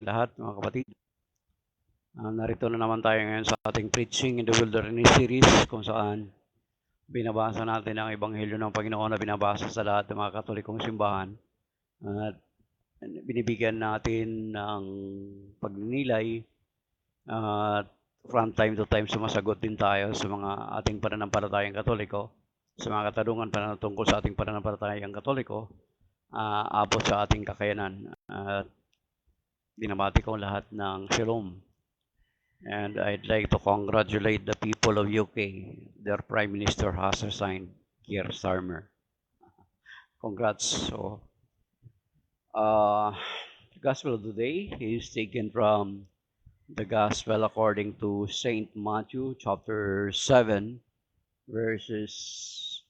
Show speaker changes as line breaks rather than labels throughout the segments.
lahat, mga kapatid. Narito na naman tayo ngayon sa ating Preaching in the Wilderness series kung saan binabasa natin ang Ebanghelyo ng Panginoon na binabasa sa lahat ng mga Katolikong simbahan. At binibigyan natin ng pagninilay at from time to time sumasagot din tayo sa mga ating pananampalatayang Katoliko, sa mga katanungan tungkol sa ating pananampalatayang Katoliko, abot sa ating kakayanan. At dinamati ko lahat ng Shalom. And I'd like to congratulate the people of UK. Their Prime Minister has resigned, Keir Starmer. Congrats. So, the Gospel of the day is taken from the Gospel according to Saint Matthew, chapter 7, verses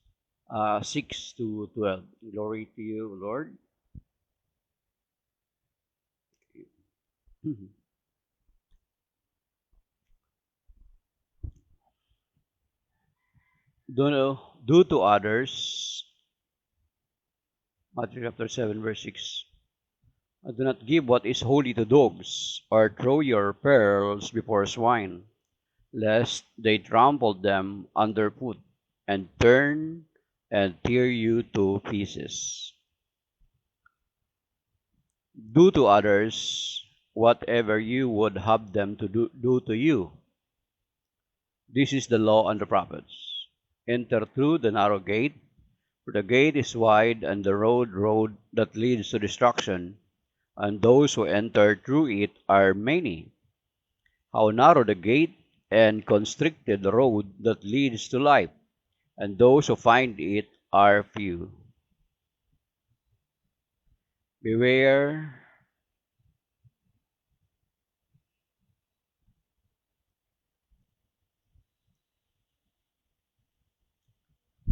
6 to 12. Glory to you, Lord. Do to others, Matthew chapter 7, verse 6. Do not give what is holy to dogs, or throw your pearls before swine, lest they trample them underfoot, and turn and tear you to pieces. Do to others whatever you would have them to do to you. This is the law and the prophets. Enter through the narrow gate, for the gate is wide and the road that leads to destruction, and those who enter through it are many. How narrow the gate and constricted the road that leads to life, and those who find it are few. Beware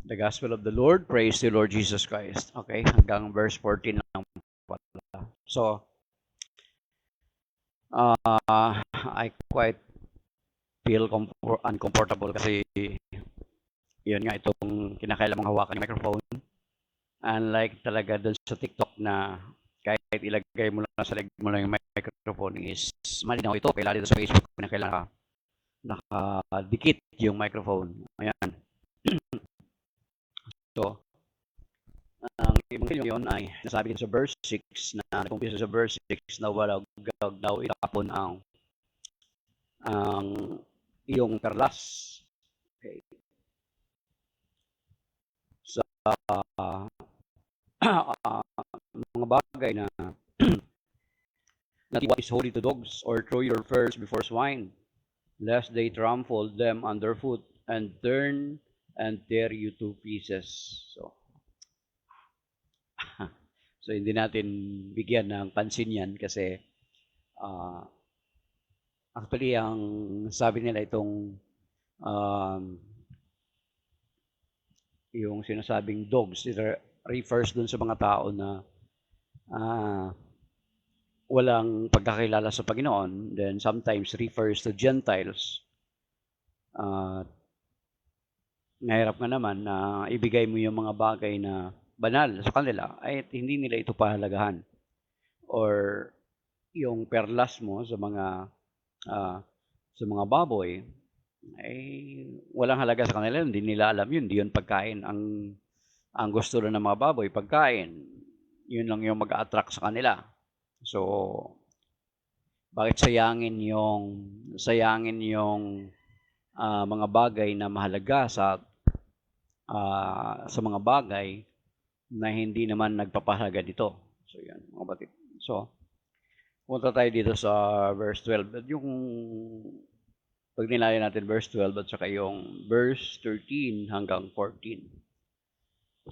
the Gospel of the Lord. Praise the Lord Jesus Christ. Okay, hanggang verse 14 lang pala. So, I quite feel uncomfortable kasi yun nga itong kinakailangang hawakan yung microphone. Unlike talaga dun sa TikTok na kahit ilagay mo lang sa leg mo lang yung microphone is malinaw ito. Kailangan dito sa Facebook kinakailangan nakadikit yung microphone. Ayan. So, ang Ebanghelyo yun ay nasabi dito sa verse 6 na nag-umpisa sa verse 6 na walang daw itapon ang iyong perlas. Okay. Sa mga bagay na not what is holy to dogs, or throw your pearls before swine, lest they trample them underfoot and turn and tear you to pieces. So hindi natin bigyan ng pansin yan kasi actually ang sabi nila itong yung sinasabing dogs, it refers dun sa mga tao na walang pagkakilala sa Panginoon, then sometimes refers to Gentiles. Mahirap nga naman na ibigay mo yung mga bagay na banal sa kanila ay hindi nila ito pahalagahan. Or yung perlas mo sa mga baboy ay walang halaga sa kanila, hindi nila alam yun, hindi yun pagkain. Ang gusto lang ng mga baboy, pagkain. Yun lang yung mag-attract sa kanila. So, bakit sayangin yung mga bagay na mahalaga sa mga bagay na hindi naman nagpapahalaga dito. So, yan, mga kapatid. So, punta tayo dito sa verse 12. At yung pag nilayan natin verse 12 at saka yung verse 13 hanggang 14.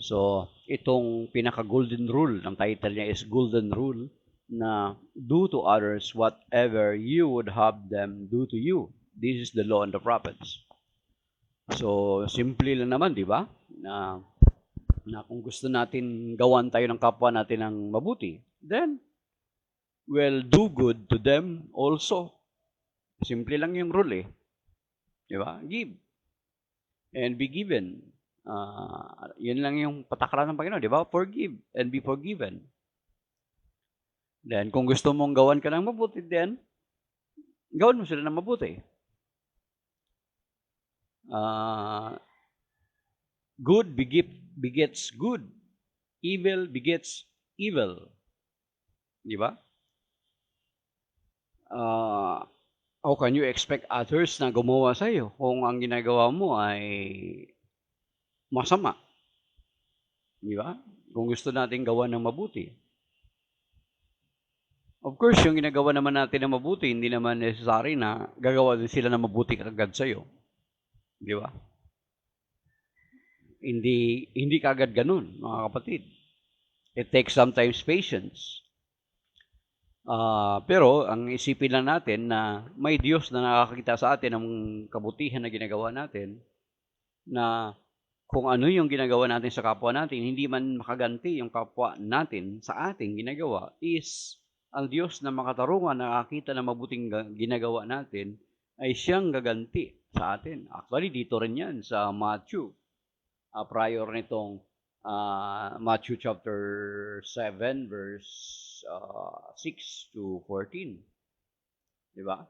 So, itong pinaka-golden rule, ang title niya is Golden Rule, na do to others whatever you would have them do to you. This is the law and the prophets. So, simple lang naman, di ba? Na kung gusto natin gawan tayo ng kapwa natin ng mabuti, then, well, do good to them also. Simple lang yung rule eh. Di ba? Give. And be given. Yun lang yung patakaran ng Panginoon, di ba? Forgive and be forgiven. Then, kung gusto mong gawan ka ng mabuti, then, gawan mo sila ng mabuti. Good begets good. Evil begets evil. Di ba? How can you expect others na gumawa sa iyo kung ang ginagawa mo ay masama? Di ba? Kung gusto natin gawa ng mabuti. Of course, yung ginagawa naman natin ng mabuti, hindi naman necessary na gagawa din sila ng mabuti kagad sa iyo. Di ba? Hindi kagad ganun, mga kapatid. It takes sometimes patience. Pero ang isipin lang natin na may Diyos na nakakita sa atin ng kabutihan na ginagawa natin, na kung ano yung ginagawa natin sa kapwa natin, hindi man makaganti yung kapwa natin sa ating ginagawa, is ang Diyos na makatarungan nakakita na mabuting ginagawa natin, ay siyang gaganti sa atin. Actually, dito rin yan sa Matthew. Prior nitong Matthew chapter 7 verse 6 to 14. Di ba?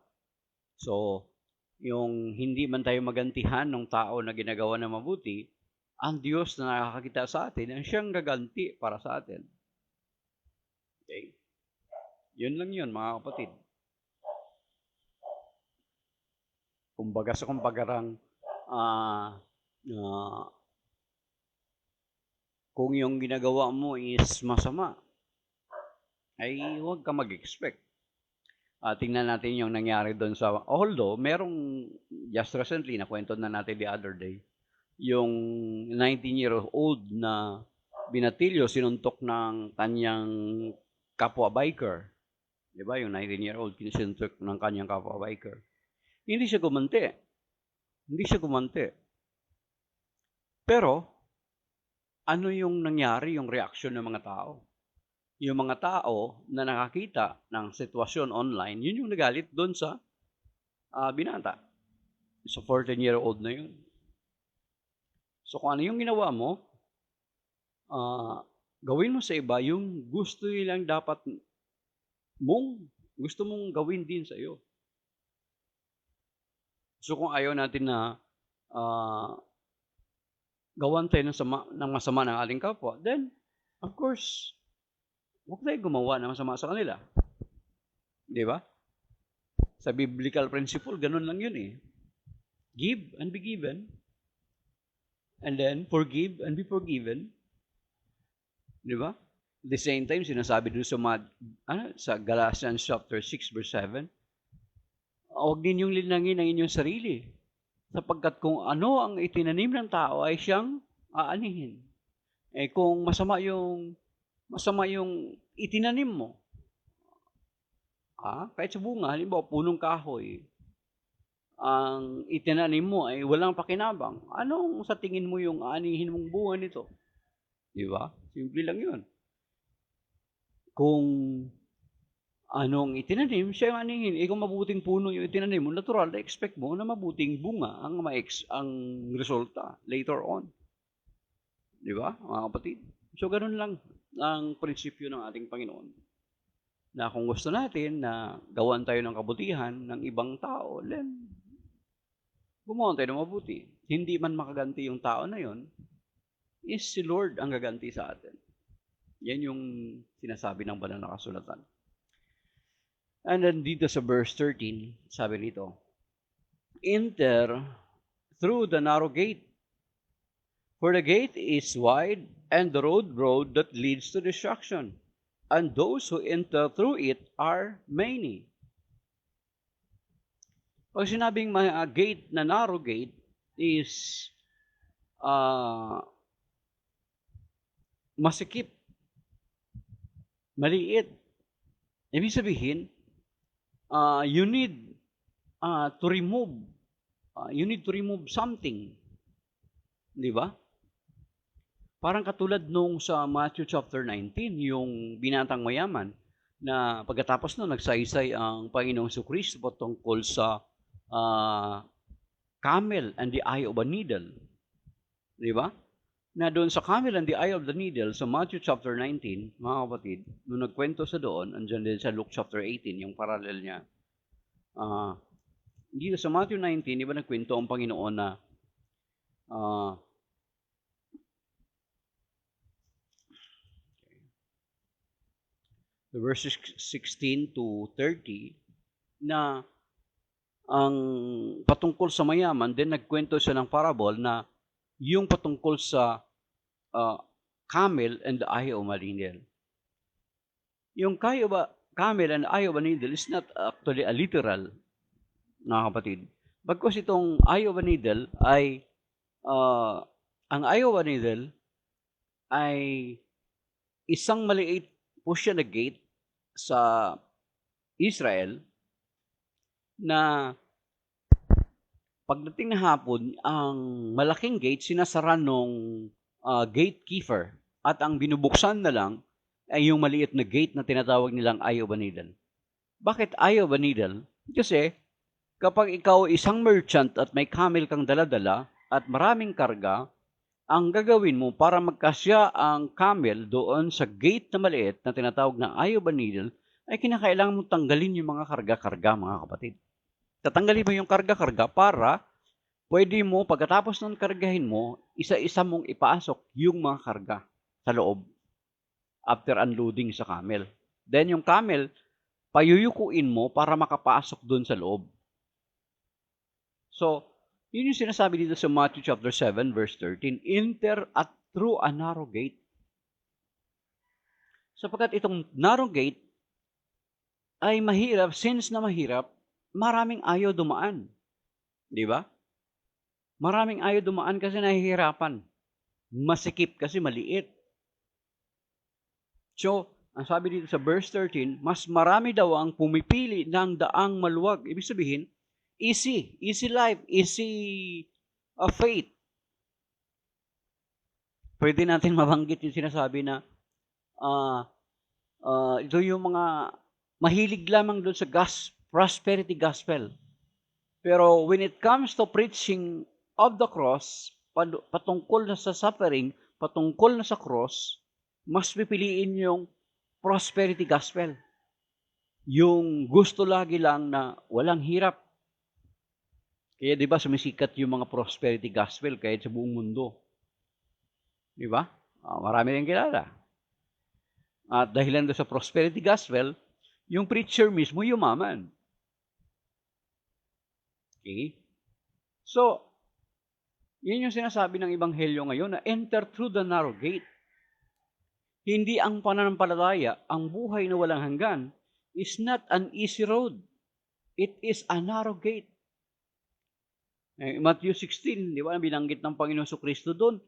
So, yung hindi man tayo magantihan ng tao na ginagawa na mabuti, ang Diyos na nakakakita sa atin, ang siyang gaganti para sa atin. Okay? Yun lang yun, mga kapatid. Kumbaga sa kumpagarang kung yung ginagawa mo is masama, ay huwag ka mag-expect. Tingnan natin yung nangyari doon sa, although merong just recently, nakwento na natin the other day, yung 19-year-old na binatilyo, sinuntok ng kanyang kapwa biker. Di ba? Yung 19-year-old, sinuntok ng kanyang kapwa biker. Hindi siya gumanti. Pero, ano yung nangyari, yung reaksyon ng mga tao? Yung mga tao na nakakita ng sitwasyon online, yun yung nagalit doon sa binata. Sa 14-year-old na yun. So kung ano yung ginawa mo, gawin mo sa iba yung gusto nilang gusto mong gawin din sa iyo. So kung ayaw natin na gawan tayo ng masama ng ating kapwa, then, of course, huwag tayo gumawa ng masama sa kanila. Di ba? Sa biblical principle, ganun lang yun eh. Give and be given. And then, forgive and be forgiven. Di ba? At the same time, sinasabi doon sa Galatians chapter 6 verse 7, huwag ninyong linangin ang inyong sarili, sapagkat kung ano ang itinanim ng tao ay siyang aanihin. Kung masama yung itinanim mo, kahit sa bunga, halimbawa punong kahoy, ang itinanim mo ay walang pakinabang, anong sa tingin mo yung aanihin mong bunga nito? Di ba? Simple lang yun. Kung anong itinanim, siya yung anihin. Kung mabuting puno yung itinanim mo, natural na expect mo na mabuting bunga ang resulta later on. Di ba, mga kapatid? So, ganun lang ang prinsipyo ng ating Panginoon. Na kung gusto natin na gawan tayo ng kabutihan ng ibang tao, then gumawa tayo ng mabuti. Hindi man makaganti yung tao na yon, is si Lord ang gaganti sa atin. Yan yung sinasabi ng banal na kasulatan. And then dito sa verse 13, sabi nito, enter through the narrow gate, for the gate is wide and the road broad that leads to destruction, and those who enter through it are many. Pag sinabing gate na narrow gate is masikip, maliit. Ibig sabihin, you need to remove something. Di ba? Parang katulad nung sa Matthew chapter 19, yung binatang mayaman, na pagkatapos nun, nagsaysay ang Panginoong Jesucristo patungkol sa camel and the eye of a needle. Di ba? na doon sa camel and the eye of the needle sa Matthew chapter 19, mga kapatid, nung nagkwento sa doon, andyan din sa Luke chapter 18, yung parallel niya. Dito sa Matthew 19, di ba nagkwento ang Panginoon na the verses 16 to 30 na ang patungkol sa mayaman, then nagkwento siya ng parable na yung patungkol sa camel and the eye of a needle. Yung camel and the eye of a needle is not actually a literal, mga kapatid. Bagkus itong eye of a needle ay, ang eye of a needle ay isang maliit po siya na gate sa Israel na pagdating na hapon, ang malaking gate sinasara nung gatekeeper at ang binubuksan na lang ay yung maliit na gate na tinatawag nilang eye of a needle. Bakit eye of a needle? Kasi kapag ikaw isang merchant at may camel kang daladala at maraming karga, ang gagawin mo para magkasya ang camel doon sa gate na maliit na tinatawag na eye of a needle ay kinakailangan mo tanggalin yung mga karga-karga, mga kapatid. Tatanggalin mo yung karga-karga para pwede mo, pagkatapos ng kargahin mo, isa-isa mong ipasok yung mga karga sa loob after unloading sa camel. Then yung camel, payuyukuin mo para makapasok doon sa loob. So, yun yung sinasabi dito sa Matthew chapter 7, verse 13, enter at through a narrow gate. Sapagkat itong narrow gate ay mahirap, since na mahirap, maraming ayaw dumaan. Di ba? Maraming ayaw dumaan kasi nahihirapan. Masikip kasi maliit. So, ang sabi dito sa verse 13, mas marami daw ang pumipili ng daang maluwag. Ibig sabihin, easy life, easy faith. Pwede natin mabanggit yung sinasabi na ito yung mga mahilig lamang doon sa prosperity gospel. Pero when it comes to preaching of the cross, patungkol na sa suffering, patungkol na sa cross, mas pipiliin yung prosperity gospel. Yung gusto lagi lang na walang hirap. Kaya di ba sumisikat yung mga prosperity gospel kahit sa buong mundo. Di ba? Marami rin kilala. At dahilan doon sa prosperity gospel, yung preacher mismo yumaman. Okay? So, yun yung sinasabi ng Ebanghelyo ngayon na enter through the narrow gate. Hindi ang pananampalataya, ang buhay na walang hanggan, is not an easy road. It is a narrow gate. Matthew 16, di ba, binanggit ng Panginoon Kristo doon,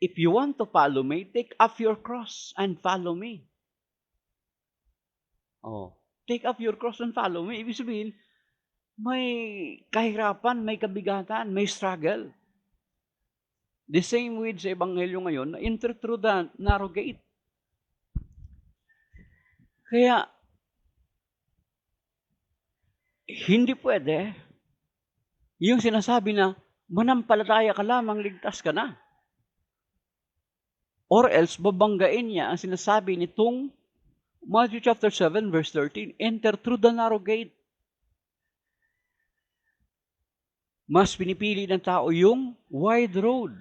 if you want to follow me, take up your cross and follow me. Take up your cross and follow me. Ibig sabihin, may kahirapan, may kabigatan, may struggle. The same with sa Ebanghelyo ngayon, na enter through the narrow gate. Kaya, hindi pwede yung sinasabi na manampalataya ka lamang, ligtas ka na. Or else, babanggain niya ang sinasabi nitong Matthew chapter 7, verse 13, enter through the narrow gate. Mas pinipili ng tao yung wide road.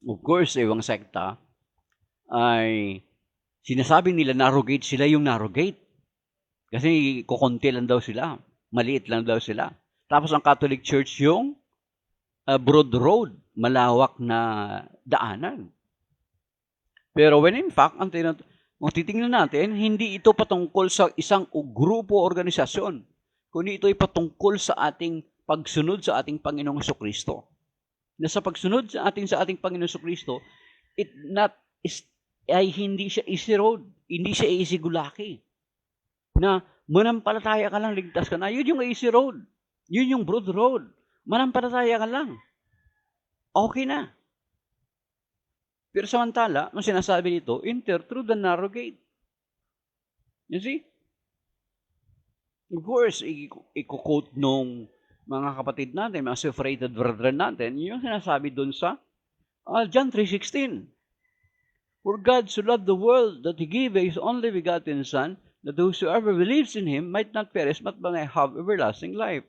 Of course, ibang sekta ay sinasabi nila narrow gate, sila yung narrow gate. Kasi kukunti lang daw sila. Maliit lang daw sila. Tapos ang Catholic Church yung broad road, malawak na daanan. Pero when in fact, kung titingnan natin, hindi ito patungkol sa isang grupo o organisasyon, kundi ito ay patungkol sa ating pagsunod sa ating Panginoong Kristo. Na sa pagsunod sa ating Panginoong Kristo, ay hindi siya easy road, hindi siya easy gulaki. Na manampalataya ka lang, ligtas ka na, yun yung easy road. Yun yung broad road. Manampalataya ka lang. Okay na. Pero samantala, ang sinasabi dito, enter through the narrow gate. You see? Of course, i-quote nung mga kapatid natin, mga separated brethren natin, yung sinasabi doon sa John 3:16. For God so loved the world that He gave His only begotten Son, that whosoever believes in Him might not perish but may have everlasting life.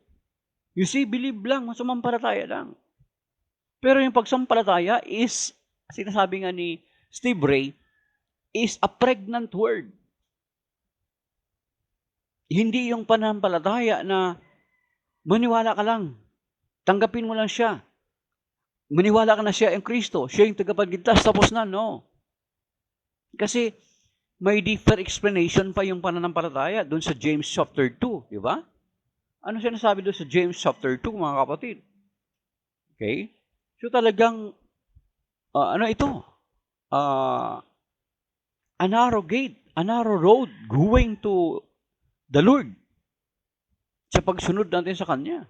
You see, believe lang, sumampalataya lang. Pero yung pagsampalataya is, sinasabi nga ni Steve Ray, is a pregnant word. Hindi yung pananampalataya na maniwala ka lang. Tanggapin mo lang siya. Maniwala ka na siya yung Kristo. Siya yung tagapagligtas. Tapos na, no. Kasi may deeper explanation pa yung pananampalataya doon sa James chapter 2. Di ba? Ano siya nasabi doon sa James chapter 2, mga kapatid? Okay? So talagang, ano ito? A narrow gate, a narrow road going to the Lord sa pagsunod natin sa Kanya.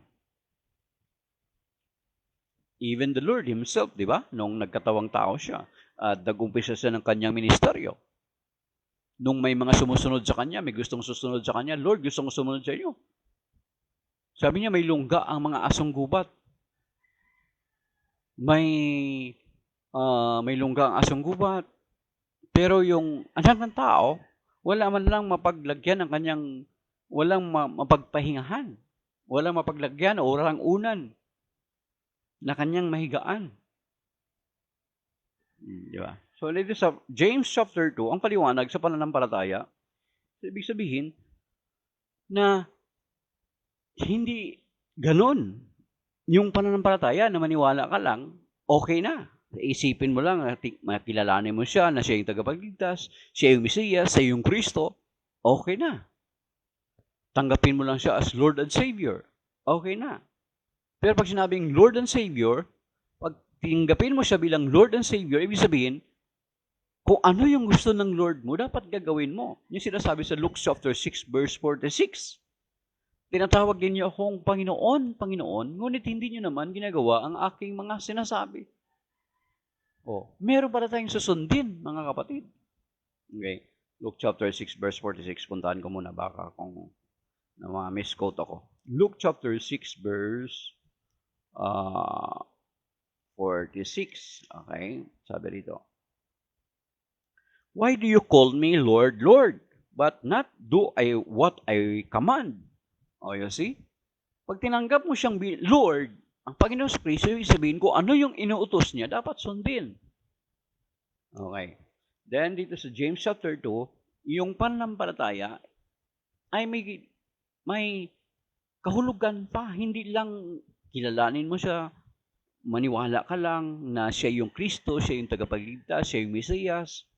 Even the Lord Himself, di ba? Nung nagkatawang tao siya, at nag-umpisa siya ng Kanyang ministeryo. Nung may mga sumusunod sa Kanya, may gustong susunod sa Kanya, Lord, gustong sumunod sa iyo. Sabi niya, may lungga ang mga asong gubat. May lungga ang asong gubat. Pero yung anak ng tao, wala man lang mapaglagyan ng kanyang, walang mapagpahingahan. Walang mapaglagyan o walang unan na kanyang mahigaan. Di ba? So, dito sa James chapter 2, ang paliwanag sa pananampalataya, ibig sabihin na hindi ganon. Yung pananampalataya na maniwala ka lang, okay na. Isipin mo lang, makilalanin mo siya na siya yung tagapagligtas, siya yung Mesiyas, siya yung Kristo, okay na. Tanggapin mo lang siya as Lord and Savior, okay na. Pero pag sinabing Lord and Savior, pag tinggapin mo siya bilang Lord and Savior, ibig sabihin, kung ano yung gusto ng Lord mo, dapat gagawin mo. Yung sinasabi sa Luke chapter 6, verse 46. Tinatawag din niyo akong Panginoon, Panginoon, ngunit hindi niyo naman ginagawa ang aking mga sinasabi. Meron pala tayong susundin, mga kapatid. Okay. Luke chapter 6, verse 46. Puntahan ko muna, baka kung misquote ako. Luke chapter 6, verse 46. Okay. Sabi dito. Why do you call me Lord, Lord, but not do I what I command? You see? Pag tinanggap mo siyang Lord, ang Panginoon sa Kristo, yung sabihin ko, ano yung inuutos niya, dapat sundin. Okay. Then, dito sa James chapter 2, yung pananampalataya ay may kahulugan pa. Hindi lang kilalanin mo siya, maniwala ka lang na siya yung Kristo, siya yung tagapagligtas, siya yung Mesiyas,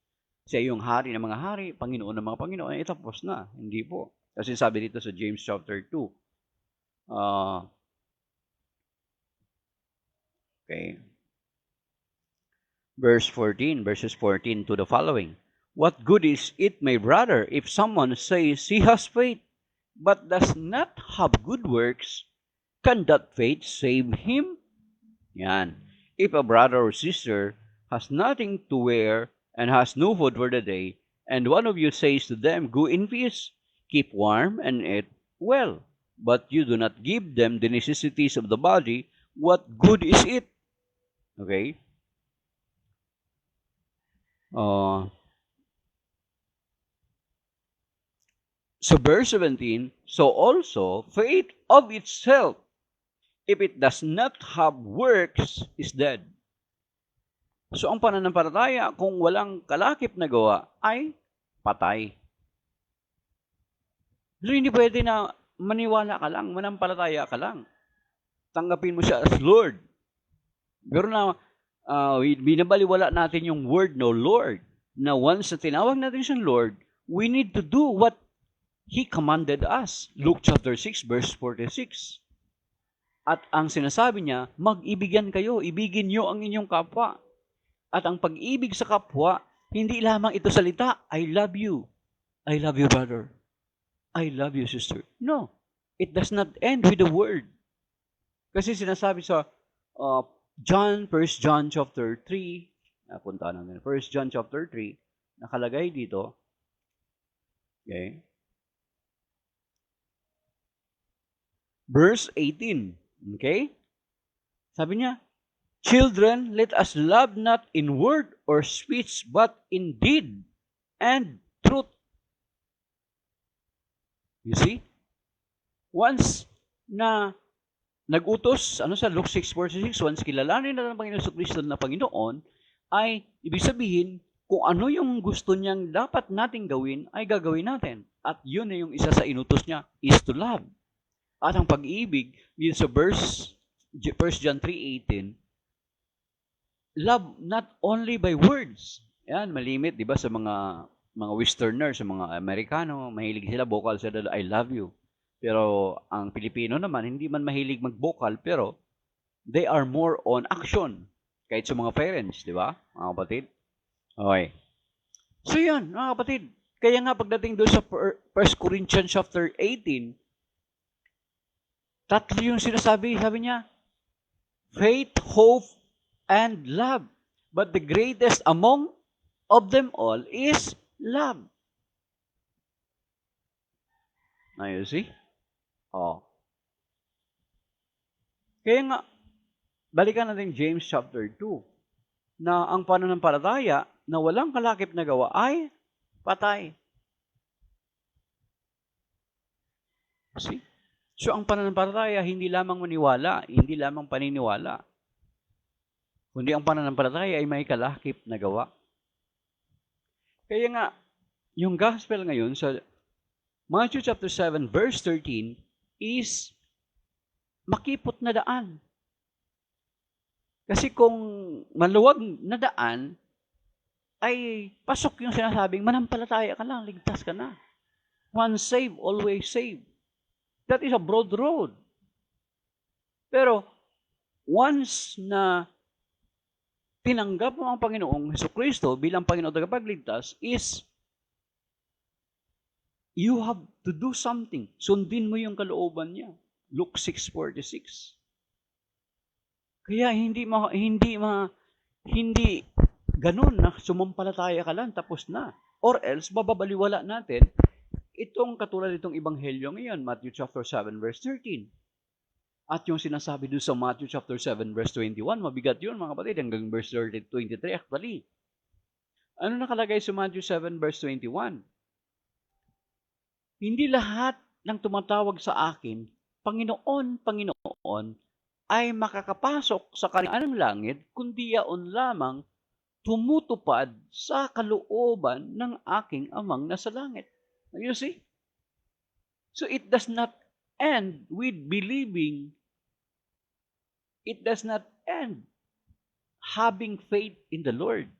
siya yung hari ng mga hari, Panginoon ng mga Panginoon, tapos na. Hindi po. Kasi sabi dito sa James chapter 2, okay. Verses 14 to the following. What good is it, my brother, if someone says he has faith, but does not have good works? Can that faith save him? Yan. If a brother or sister has nothing to wear and has no food for the day, and one of you says to them, go in peace, keep warm and eat well, but you do not give them the necessities of the body, what good is it? Okay? So verse 17, so also faith of itself, if it does not have works, is dead. So ang pananampalataya, kung walang kalakip na gawa, ay patay. So hindi pwede na maniwala ka lang, manampalataya ka lang. Tanggapin mo siya as Lord. Pero na binabaliwala natin yung word no Lord. Na once na tinawag natin siyang Lord, we need to do what He commanded us. Luke chapter 6, verse 46. At ang sinasabi niya, mag-ibigan kayo, ibigin niyo ang inyong kapwa. At ang pag-ibig sa kapwa, hindi lamang ito salita, I love you. I love you, brother. I love you, sister. No, it does not end with the word. Kasi sinasabi sa 1 John chapter 3, napunta natin, 1 John chapter 3, nakalagay dito, okay, verse 18, okay? Sabi niya, Children, let us love not in word or speech, but in deed and truth. You see? Once na nag-utos, sa Luke 6:46, once kilalanin na ng Panginoon Kristo na Panginoon, ay ibig sabihin, kung ano yung gusto niyang dapat nating gawin, ay gagawin natin. At yun na yung isa sa inutos niya, is to love. At ang pag-ibig, dito sa verse 1 John 3:18, love not only by words. Yan, malimit, di ba, sa mga Westerner, sa mga Amerikano, mahilig sila, vocal sila, I love you. Pero ang Pilipino naman, hindi man mahilig mag-vocal, pero they are more on action. Kahit sa mga parents, di ba, mga kapatid? Okay. So yan, mga kapatid. Kaya nga pagdating doon sa 1 Corinthians chapter 18, tatlo yung sinasabi, sabi niya, faith, hope, and love. But the greatest among of them all is love. Now you see? Oh. Kaya nga, balikan natin James chapter 2, na ang pananampalataya na walang kalakip na gawa ay patay. See? So ang pananampalataya, hindi lamang maniwala, hindi lamang paniniwala, kundi ang pananampalataya ay may kalakip na gawa. Kaya nga, yung gospel ngayon sa Matthew chapter 7 verse 13 is makipot na daan. Kasi kung maluwag na daan, ay pasok yung sinasabing manampalataya ka lang, ligtas ka na. Once saved, always saved. That is a broad road. Pero once na tinanggap mo ang Panginoong Jesucristo bilang Panginoon tagapagligtas, is you have to do something. Sundin mo yung kalooban niya. Luke 6:46. Kaya hindi ganun na sumampalataya ka lang tapos na. Or else bababaliwala natin itong katulad itong ebanghelyo ngayon, Matthew chapter 7 verse 13. At yung sinasabi doon sa Matthew chapter 7 verse 21, mabigat yun mga kapatid, hanggang verse 23 actually. Ano nakalagay sa Matthew 7 verse 21? Hindi lahat ng tumatawag sa akin, Panginoon, Panginoon, ay makakapasok sa kaharian ng langit, kundi yaon lamang tumutupad sa kalooban ng aking amang nasa langit. You see? So it does not end with believing. It does not end having faith in the Lord.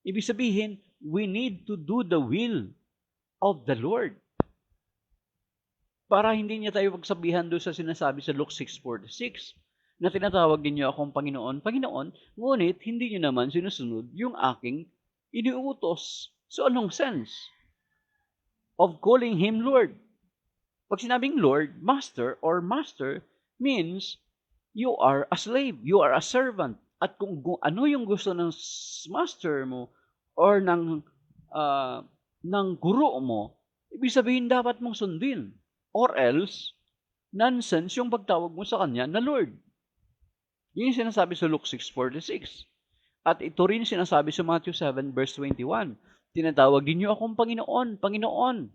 Ibig sabihin, we need to do the will of the Lord. Para hindi niya tayo pagsabihan doon sa sinasabi sa Luke 6:46, na tinatawag din niyo akong Panginoon, Panginoon, ngunit hindi niyo naman sinusunod yung aking iniuutos. So anong sense of calling Him Lord? Pag sinabing Lord, Master, or Master means you are a slave, you are a servant. At kung ano yung gusto ng master mo or ng guro mo, ibig sabihin dapat mong sundin. Or else, nonsense yung pagtawag mo sa kanya na Lord. Yun yung sinasabi sa Luke 6:46. At ito rin sinasabi sa Matthew 7 verse 21. Tinatawag din niyo akong Panginoon, Panginoon.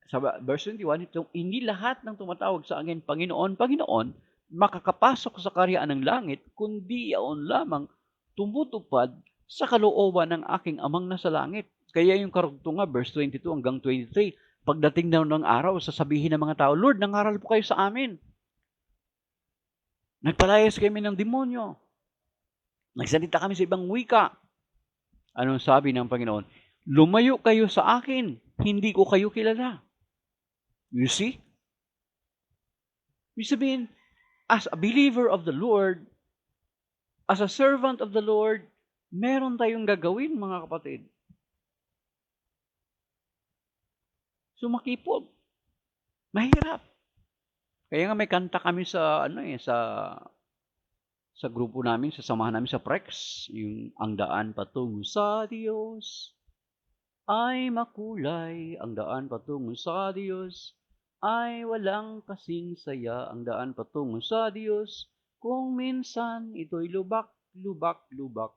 Sa verse 21, hindi lahat ng tumatawag sa akin, Panginoon, Panginoon, makakapasok sa kaharian ng langit, kundi yaon lamang tumutupad sa kalooban ng aking amang nasa langit. Kaya yung karugtungan, verse 22 hanggang 23, pagdating daw ng araw, sasabihin ng mga tao, Lord, nangaral po kayo sa amin. Nagpalayas kami ng demonyo. Nagsalita kami sa ibang wika. Anong sabi ng Panginoon? Lumayo kayo sa akin, hindi ko kayo kilala. You see? Ibig sabihin, as a believer of the Lord, as a servant of the Lord, meron tayong gagawin, mga kapatid. So makipot. Mahirap. Kaya nga may kanta kami sa sa grupo namin, sa samahan namin sa Prex, yung ang daan patungo sa Diyos ay makulay, ang daan patungo sa Diyos ay walang kasing saya, ang daan patungo sa Diyos Kung minsan ito'y lubak, lubak, lubak,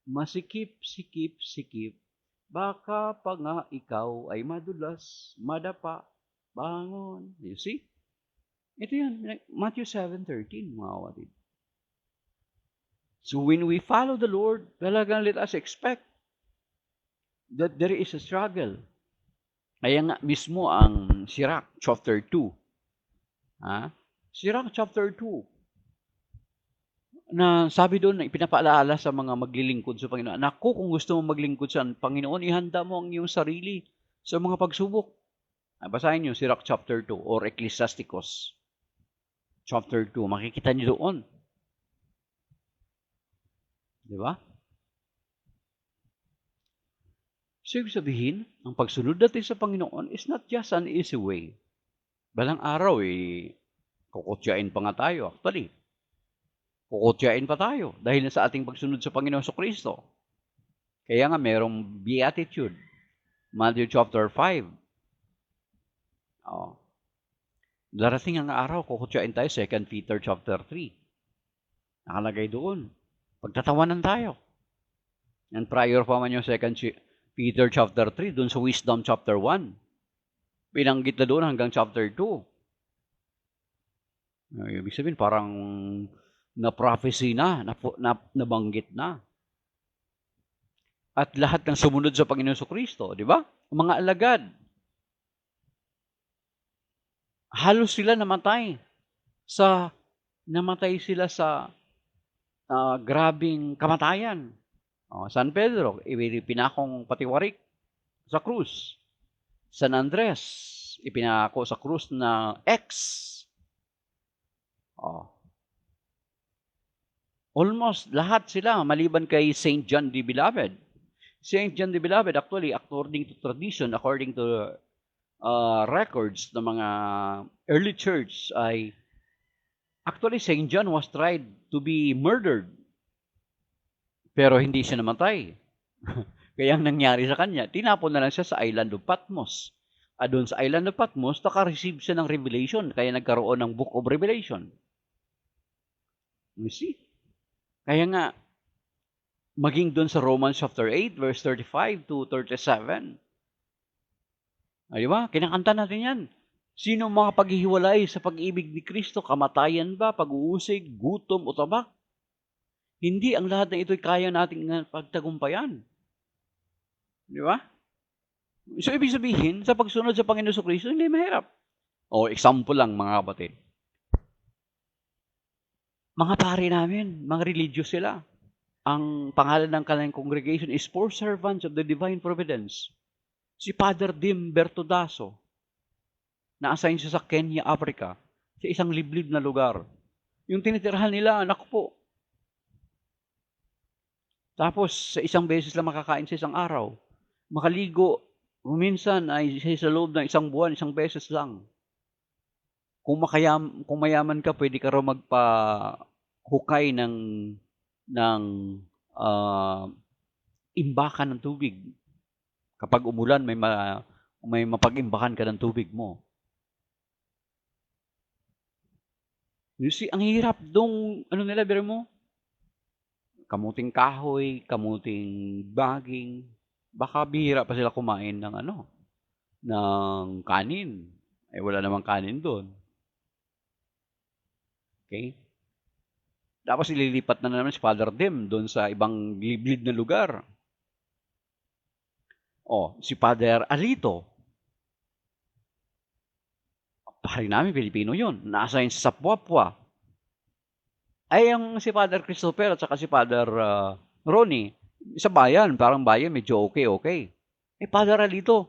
masikip, sikip, sikip, baka pa nga ikaw ay madulas, madapa, bangon. You see? Ito yan, Matthew 7:13, mga kapatid. So when we follow the Lord, talagang let us expect that there is a struggle. Kaya nga mismo ang Sirach chapter 2. Sirach chapter 2. Na sabi doon na ipinapaalala sa mga maglilingkod sa Panginoon. Naku, kung gusto mo maglingkod sa Panginoon, ihanda mo ang iyong sarili sa mga pagsubok. Basahin niyo Sirach chapter 2 or Ecclesiasticus chapter 2. Makikita niyo doon. Di ba? So, ibig sabihin, ang pagsunod natin sa Panginoon is not just an easy way. Balang araw, kukutyain pa nga tayo. Actually, kukutyain pa tayo dahil sa ating pagsunod sa Panginoon sa Kristo. Kaya nga, merong beatitude. Matthew chapter 5. Darating ang araw, kukutyain tayo, 2 Peter chapter 3. Nakalagay doon. Pagtatawanan tayo. And prior pa man yung 2 Peter chapter 3, doon sa Wisdom chapter 1. Binanggit na doon hanggang chapter 2. Ibig sabihin, parang na-prophecy nabanggit na. At lahat ng sumunod sa Panginoon Kristo, di ba? Mga alagad. Halos sila namatay sila sa grabing kamatayan. San Pedro, ipinakong patiwarik sa krus. San Andres, ipinako sa krus na X. Almost lahat sila, maliban kay St. John the Beloved. St. John the Beloved, actually, according to tradition, according to records ng mga early church, ay actually St. John was tried to be murdered. Pero hindi siya namatay. Kaya ang nangyari sa kanya, tinapon na lang siya sa island of Patmos. Doon sa island of Patmos, naka-receive siya ng revelation. Kaya nagkaroon ng Book of Revelation. You see? Kaya nga, maging doon sa Romans chapter 8, verse 35 to 37. Di ba? Kinakanta natin yan. Sino makapaghihiwalay sa pag-ibig ni Kristo? Kamatayan ba, pag-uusig, gutom o tabak? Hindi, ang lahat ng ito'y kaya nating pagtagumpayan. Di ba? So, ibig sabihin, sa pagsunod sa Panginoon Kristo, hindi mahirap. Example lang, mga kapatid. Mga pari namin, mga religious sila. Ang pangalan ng kanilang congregation is Poor Servants of the Divine Providence. Si Father Dim Bertodaso, na-assign siya sa Kenya, Africa, sa isang liblib na lugar. Yung tinitirahan nila, anak po. Tapos, sa isang beses lang makakain sa isang araw. Makaligo, minsan ay sa loob ng isang buwan, isang beses lang. Kung mayaman ka, pwede ka raw magpa-hukay ng imbakan ng tubig. Kapag umulan, may mapag-imbakan ka ng tubig mo. You see, ang hirap dong, nila, biro mo? Kamuting kahoy, kamuting baging. Baka bihira pa sila kumain ng ng kanin. Wala namang kanin doon. Okay? Tapos ililipat na naman si Father Dim doon sa ibang liblib na lugar. Si Father Alito. Pari namin, Pilipino yun. Na-assign sa Papua. Ay, yung si Father Christopher at saka si Father Ronnie, sa bayan, parang bayan, medyo okay. Father Alito.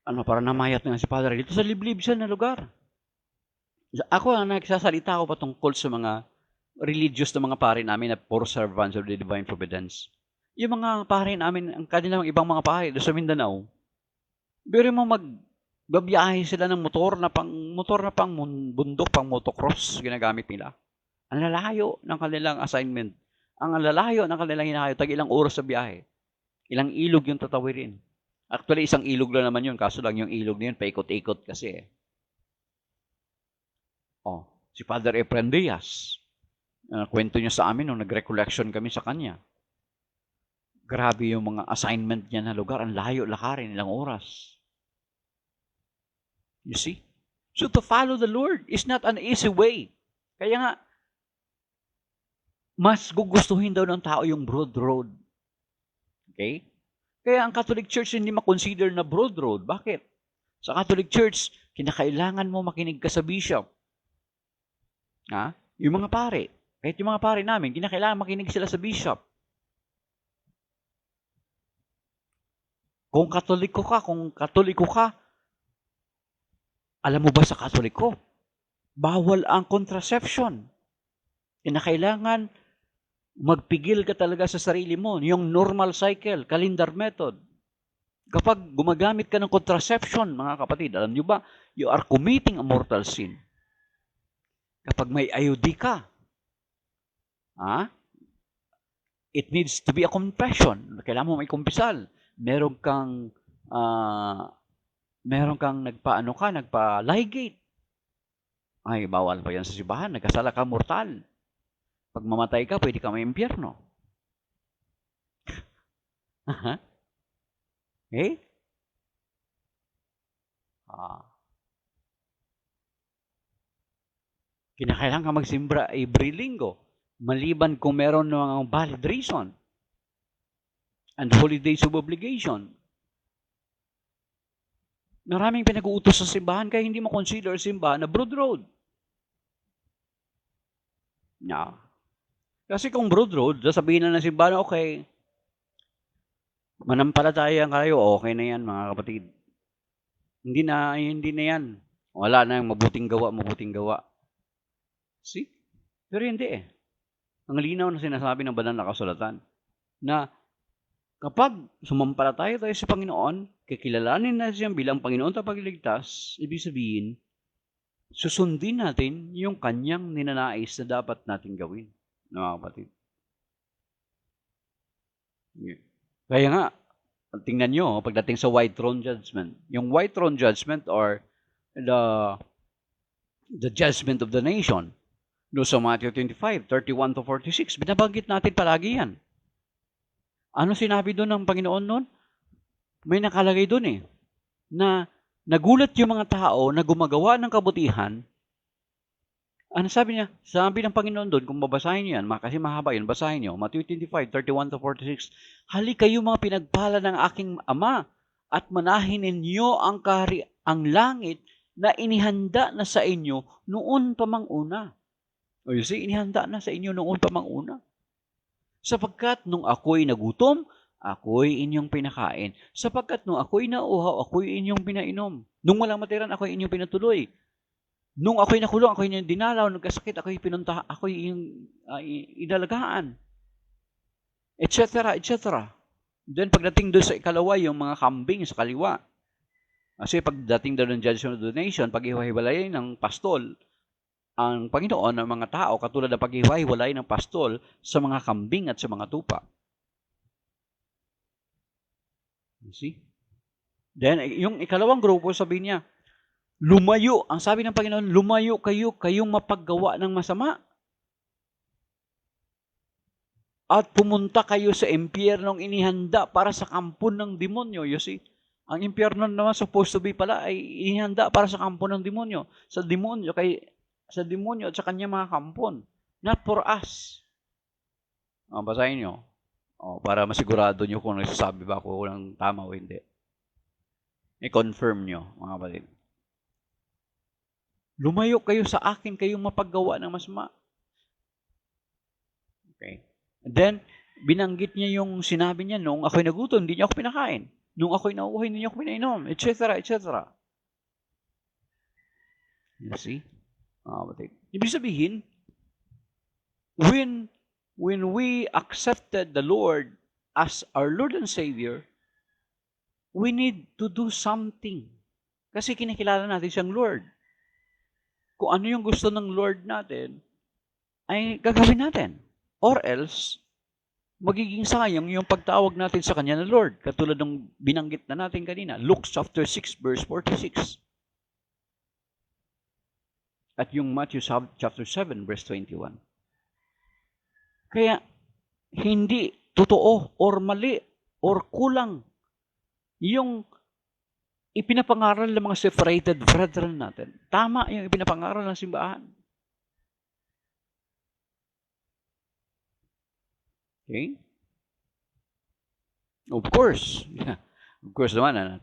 Parang namayat na si Father Alito sa liblib siya na lugar. Ako, nagsasalita ako patungkol sa mga religious na mga pari namin na poor servants of the divine providence. Yung mga pari namin, ang kanilang ibang mga pari sa Mindanao, pero mo magbabiyahe sila ng motor na pang bundok, pang motocross, ginagamit nila. Ang lalayo ng kanilang assignment. Ang lalayo ng kanilang hinahayo, ilang oras sa biyahe. Ilang ilog yung tatawirin. Actually, isang ilog lang naman yun, kaso lang yung ilog na yun, paikot-ikot kasi. Oh, si Father Efren Diaz. Kwento niya sa amin nung nag-recollection kami sa kanya. Grabe yung mga assignment niya na lugar. Ang layo lakarin, ilang oras. You see? So to follow the Lord is not an easy way. Kaya nga, mas gugustuhin daw ng tao yung broad road. Okay? Kaya ang Catholic Church hindi makonsider na broad road. Bakit? Sa Catholic Church, kinakailangan mo makinig ka sa bishop. Ha? Yung mga pare. Kahit yung mga pare namin, kinakailangan makinig sila sa bishop. Kung Katoliko ka, alam mo ba sa Katoliko, bawal ang contraception. Kinakailangan magpigil ka talaga sa sarili mo. Yung normal cycle, calendar method. Kapag gumagamit ka ng contraception, mga kapatid, alam nyo ba, you are committing a mortal sin. Kapag may IUD ka, it needs to be a confession. Kailangan mo may kumpisal. Meron kang nagpa-ligate. Ay, bawal pa yan sa simbahan. Nagkasala ka, mortal. Pag mamatay ka, pwede ka may impyerno. Okay? Kinakailangan ka magsimbra every linggo. Maliban kung meron ng valid reason. And holidays of obligation. Maraming pinag-uutos sa simbahan kaya hindi mo consider simbahan na broad road. No. Kasi kung broad road, sasabihin na ng simbahan, okay, manampalataya kayo, okay na yan mga kapatid. Hindi na yan. Wala na yung mabuting gawa. See? Pero hindi eh. Ang linaw na sinasabi ng banal na kasulatan na kapag sumampalataya tayo sa Panginoon, kikilalanin na siya bilang Panginoon tagapagligtas, ibig sabihin, susundin natin yung kanyang ninanais na dapat natin gawin, mga kapatid. Kaya nga, tingnan nyo, pagdating sa white throne judgment, yung white throne judgment or the judgment of the nation, no, sa Matthew 25, 31 to 46, binabanggit natin palagi yan. Ano sinabi doon ng Panginoon noon? May nakalagay doon eh, na nagulat yung mga tao na gumagawa ng kabutihan. Ano sabi niya? Sabi ng Panginoon doon, kung babasahin niyo yan, kasi mahaba yun, basahin niyo, Matthew 25, 31 to 46, halik kayo mga pinagpala ng aking Ama at manahin ninyo ang langit na inihanda na sa inyo noon pa mang una. O you see, inihanda na sa inyo noon pa mang una. Sapagkat nung ako'y nagutom, ako'y inyong pinakain. Sapagkat nung ako'y nauhaw, ako'y inyong pinainom. Nung walang matiran, ako'y inyong pinatuloy. Nung ako'y nakulong, ako'y inyong dinalaw. Nagkasakit, ako'y pinunta, ako'y inyong inalagaan. Etc. Then pagdating doon sa ikalawa, yung mga kambing sa kaliwa. Kasi pagdating doon ng judgment of the nation, pag-ihiwalay ng pastol, ang Panginoon ng mga tao, katulad ng pag-ihiwalay ng pastol sa mga kambing at sa mga tupa. You see? Then, yung ikalawang grupo, sabi niya, lumayo. Ang sabi ng Panginoon, lumayo kayong mapaggawa ng masama. At pumunta kayo sa impyernong inihanda para sa kampon ng demonyo. You see? Ang impyerno naman supposed to be pala ay inihanda para sa kampon ng demonyo. Sa demonyo at sa kanyang mga kampon. Not for us. Basahin nyo. Para masigurado nyo kung nagsasabi ba ako ng tama o hindi. I-confirm nyo, mga kapatid. Lumayo kayo sa akin, kayong mapaggawa ng masama. Okay. And then, binanggit niya yung sinabi niya, nung ako'y nagutom, hindi niya ako pinakain. Nung ako'y nauuhay, hindi niya ako pinainom, etc. You see? Ibig sabihin, when we accepted the Lord as our Lord and Savior, we need to do something. Kasi kinikilala natin siyang Lord. Kung ano yung gusto ng Lord natin, ay gagawin natin. Or else, magiging sayang yung pagtawag natin sa Kanya na Lord. Katulad ng binanggit na natin kanina, Luke chapter 6, verse 46. at yung Matthew chapter 7, verse 21. Kaya, hindi totoo or mali or kulang yung ipinapangaral ng mga separated brethren natin. Tama yung ipinapangaral ng simbahan. Okay? Of course. Of course naman,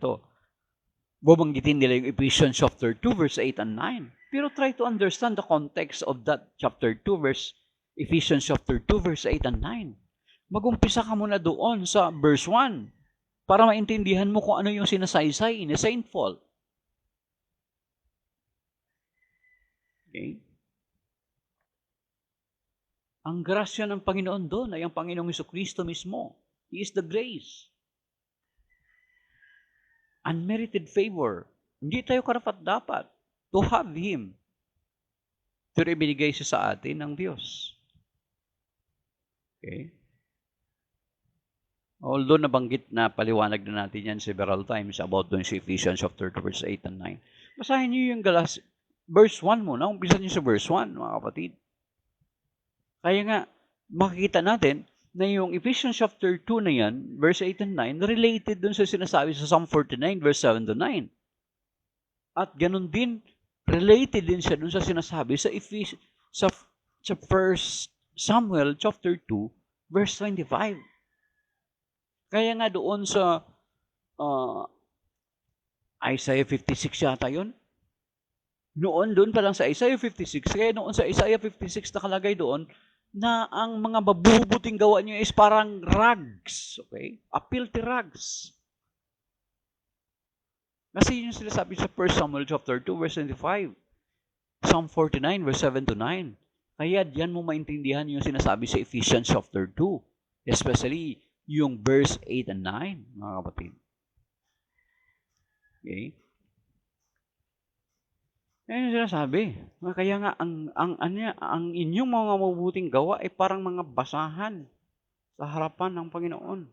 bubanggitin nila yung Ephesians chapter 2, verse 8 and 9. Pero try to understand the context of that chapter 2, Ephesians chapter 2, verse 8 and 9. Mag-umpisa ka muna doon sa verse 1 para maintindihan mo kung ano yung sinasaysay ni Saint Paul. Okay? Ang grasya ng Panginoon doon ay ang Panginoong Jesucristo mismo. He is the grace. Unmerited favor. Hindi tayo karapat-dapat to have Him. Pero ibinigay siya sa atin ng Diyos. Okay? Although nabanggit na paliwanag na natin yan several times about doon sa Ephesians chapter 2, verse 8 and 9. Basahin niyo yung verse 1 muna. Umpisa niyo sa verse 1, mga kapatid. Kaya nga, makikita natin na yung Ephesians chapter 2 na yan, verse 8 and 9, related dun sa sinasabi sa Psalm 49, verse 7 to 9. At ganun din, related din siya dun sa sinasabi sa sa 1 Samuel chapter 2, verse 25. Kaya nga doon sa Isaiah 56 yata yun. Noon doon pa lang sa Isaiah 56, kaya noon sa Isaiah 56 nakalagay doon na ang mga mabubuting gawa niyo is parang rags. Okay? A filthy rags. Kasi yun yung sinasabi sa 1 Samuel chapter 2, verse 25. Psalm 49, verse 7 to 9. Kaya diyan mo maintindihan yung sinasabi sa Ephesians chapter 2. Especially yung verse 8 and 9, mga kapatid. Okay? Yan yung sinasabi. Kaya nga, ang inyong mga mabubuting gawa ay parang mga basahan sa harapan ng Panginoon.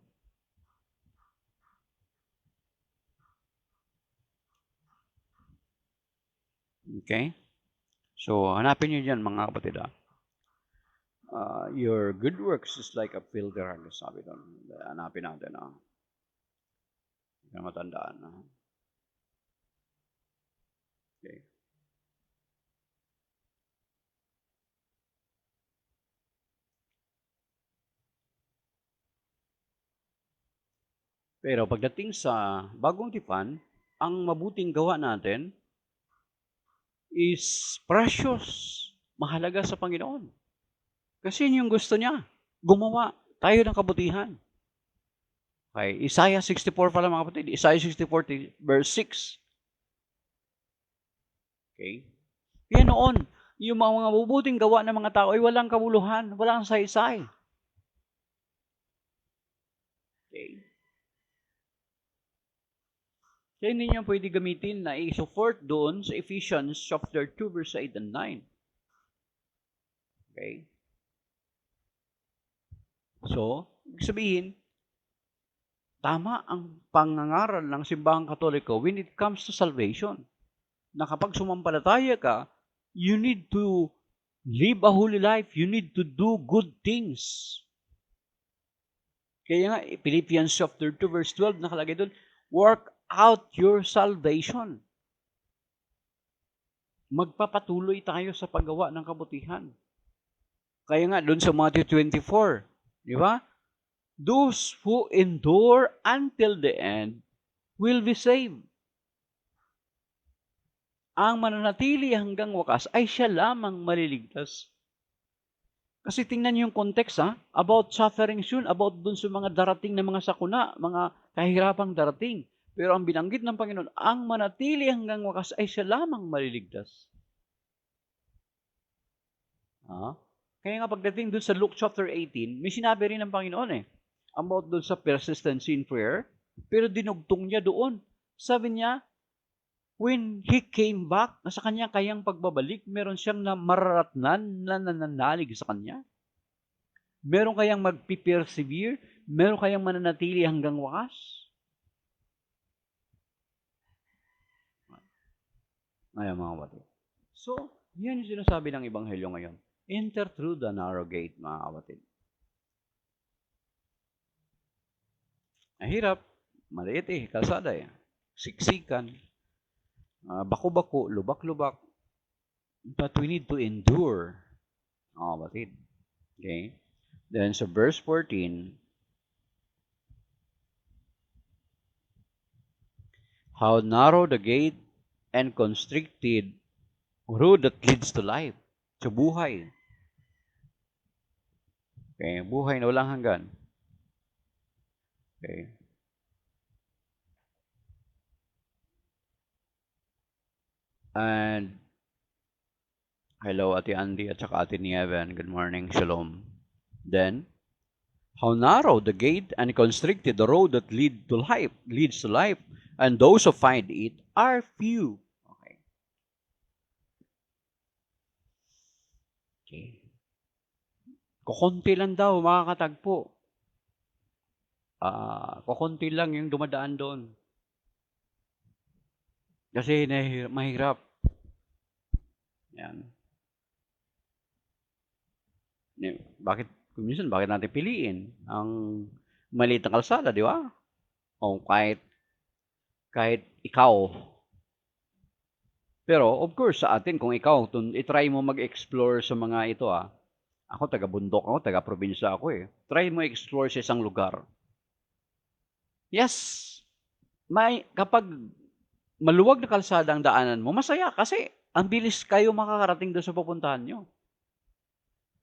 Okay? So, hanapin nyo dyan, mga kapatid. Your good works is like a filthy rag, sabi doon. Hanapin natin. Hindi na matandaan. Okay. Pero pagdating sa bagong tipan, ang mabuting gawa natin is precious, mahalaga sa Panginoon. Kasi yun yung gusto niya, gumawa tayo ng kabutihan. Okay, Isaiah 64 pala mga kapatid, Isaiah 64 verse 6. Okay? Kaya noon, yung mga mabubuting gawa ng mga tao ay walang kabuluhan, walang saysay. Okay? Kaya hindi niyo pwede gamitin na i-support doon sa Ephesians chapter 2, verse 8 and 9. Okay? So, ibig sabihin, tama ang pangangaral ng simbahang Katoliko when it comes to salvation. Na kapag sumampalataya ka, you need to live a holy life. You need to do good things. Kaya nga, Philippians chapter 2, verse 12, nakalagay doon, work out your salvation. Magpapatuloy tayo sa paggawa ng kabutihan. Kaya nga, doon sa Matthew 24, di ba? Those who endure until the end will be saved. Ang mananatili hanggang wakas ay siya lamang maliligtas. Kasi tingnan yung context about suffering soon, about dun sa mga darating na mga sakuna, mga kahirapang darating. Pero ang binanggit ng Panginoon, ang manatili hanggang wakas ay siya lamang maliligtas. Kaya nga pagdating dun sa Luke chapter 18, may sinabi rin ng Panginoon about dun sa persistency in prayer, pero dinugtong niya doon. Sabi niya, when He came back, na sa kanyang kayang pagbabalik, meron siyang mararatnan na nananalig sa kanya. Meron kayang magpipersevere, meron kayang mananatili hanggang wakas. Ngayon mga kapatid. So, Yan yung sinasabi ng Ebanghelyo ngayon. Enter through the narrow gate, mga kapatid. Mahirap, maliit kalsada siksikan, baku-baku, lubak-lubak. But we need to endure, mga kapatid. Okay? Then sa verse 14, how narrow the gate and constricted road that leads to life. Sa buhay. Okay? Buhay na walang hanggan. Okay? And hello, Ate Andy at saka Ate Nieven. Good morning. Shalom. Then, how narrow the gate and constricted the road that leads to life, and those who find it are few. Okay. Okay. Kukunti lang daw makakatagpo. Kukunti lang yung dumadaan doon. Kasi mahirap. Yan. Bakit natin piliin ang maliit na kalsada, di ba? O kahit ikaw. Pero of course sa atin, kung ikaw i-try mo mag-explore sa mga ito ako taga-bundok ako, taga-probinsya ako Try mo explore sa isang lugar. Yes. Kapag maluwag na kalsada ang daanan mo, masaya kasi ang bilis kayo makakarating doon sa pupuntahan nyo.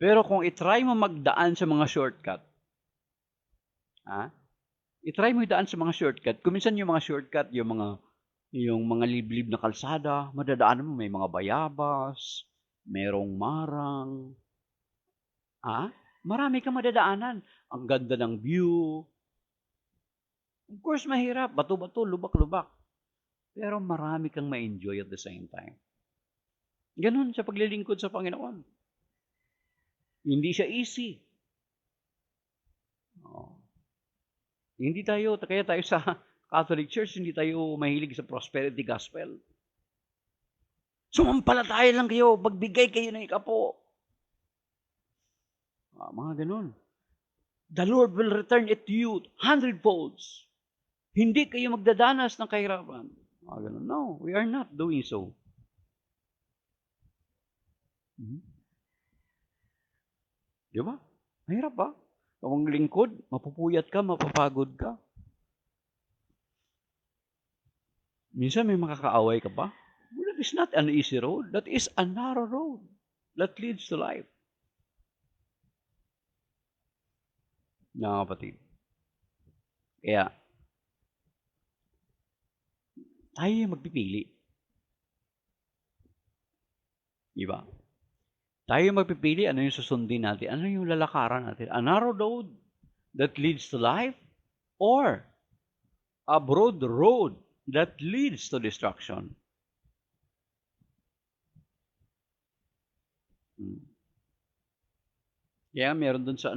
Pero kung i-try mo magdaan sa mga shortcut, i-try mo idaan sa mga shortcut. Kuminsan yung mga shortcut, yung mga liblib na kalsada, madadaanan mo may mga bayabas, merong marang. Marami kang madadaanan. Ang ganda ng view. Of course, mahirap. Bato-bato, lubak-lubak. Pero marami kang ma-enjoy at the same time. Ganun sa paglilingkod sa Panginoon. Hindi siya easy. Kaya tayo sa Catholic Church, hindi tayo mahilig sa prosperity gospel. Sumampalataya lang kayo, magbigay kayo ng ikapo. Mga ganun. The Lord will return it to you 100-folds. Hindi kayo magdadanas ng kahirapan. Mga ganun. No, we are not doing so. Di ba? Mahirap ba? Kung lingkod, mapupuyat ka, mapapagod ka. Minsan may makakaaway ka pa. Well, that is not an easy road. That is a narrow road that leads to life. Mga kapatid. Kaya, tayo yung magpipili. Diba? Tayo yung magpipili, ano yung susundin natin? Ano yung lalakaran natin? A narrow road that leads to life or a broad road that leads to destruction? Kaya meron dun sa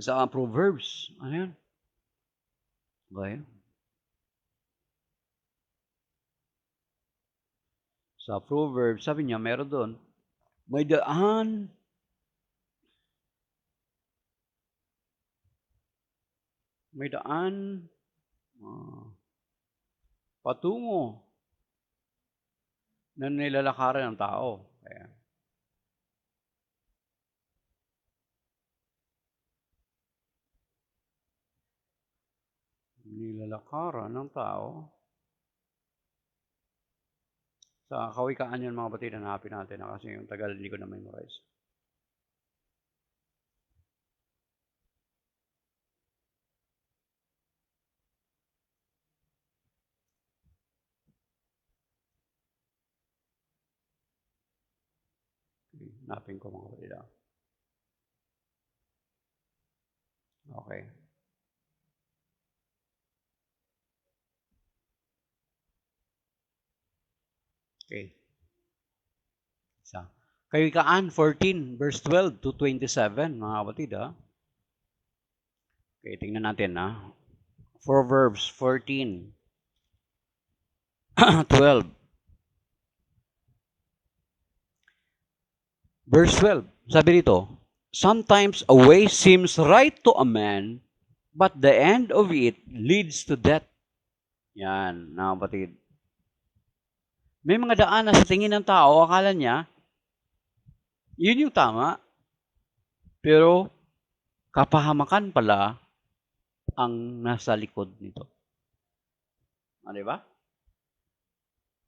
sa Proverbs. Ano yan? Okay. Sa Proverbs, sabi niya, meron doon, may daan patungo na nilalakaran ng tao. Kaya, nilalakaran ng tao. Sa Kawikaan yun, mga kapatid, hanapin natin kasi yung tagal hindi ko na-memorize. Hanapin ko, mga kapatid. Okay. Okay. Isa. Kawikaan 14, verse 12 to 27, mga kapatid. Okay, tingnan natin. Proverbs 14, 12. Verse 12, sabi rito, sometimes a way seems right to a man, but the end of it leads to death. Yan, mga kapatid. May mga daan na sa tingin ng tao, akala niya, yun yung tama. Pero, kapahamakan pala ang nasa likod nito. Di ba?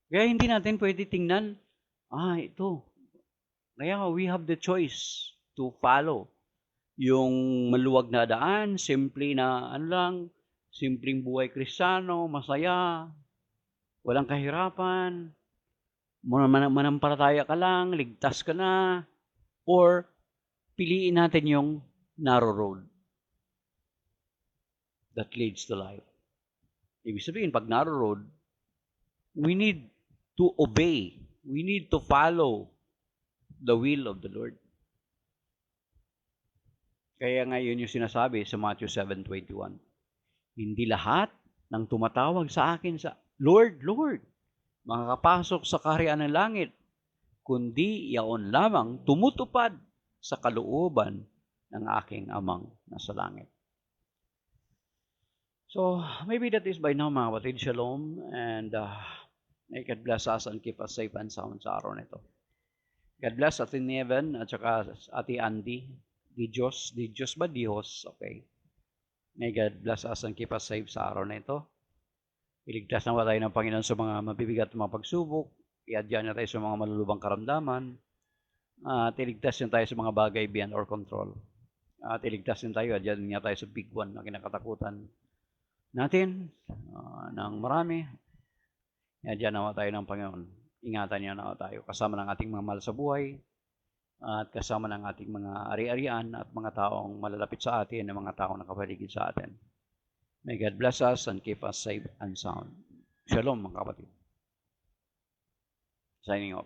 Kaya hindi natin pwede tingnan, ito. Kaya we have the choice to follow. Yung maluwag na daan, simple na simpleng buhay Kristiyano, masaya, walang kahirapan, manampalataya ka lang, ligtas ka na, or piliin natin yung narrow road that leads to life. Ibig sabihin, pag narrow road, we need to obey. We need to follow the will of the Lord. Kaya ngayon yung sinasabi sa Matthew 7:21. Hindi lahat ng tumatawag sa akin sa Lord, Lord, makakapasok sa kaharian ng langit, kundi yaon lamang tumutupad sa kalooban ng aking amang nasa langit. So, maybe that is by now, mga kapatid. Shalom, and may God bless us and keep us safe and sound sa araw na ito. God bless Ate Neven at saka Ate Andy. Di Diyos ba? Diyos. Okay. May God bless us and keep us safe sa araw na ito. Iligtas na tayo ng Panginoon sa mga mabibigat na mga pagsubok. Iadyan na tayo sa mga malulubang karamdaman. At iligtas na tayo sa mga bagay beyond our control. At iligtas din tayo. Adyan nga tayo sa big one na kinakatakutan natin ng marami. Adyan nawa tayo ng Panginoon. Ingatan niya nawa tayo. Kasama ng ating mga mahal sa buhay. At kasama ng ating mga ari-arian at mga taong malalapit sa atin at mga taong nakapaligid sa atin. May God bless us and keep us safe and sound. Shalom, mga kapatid. Signing off.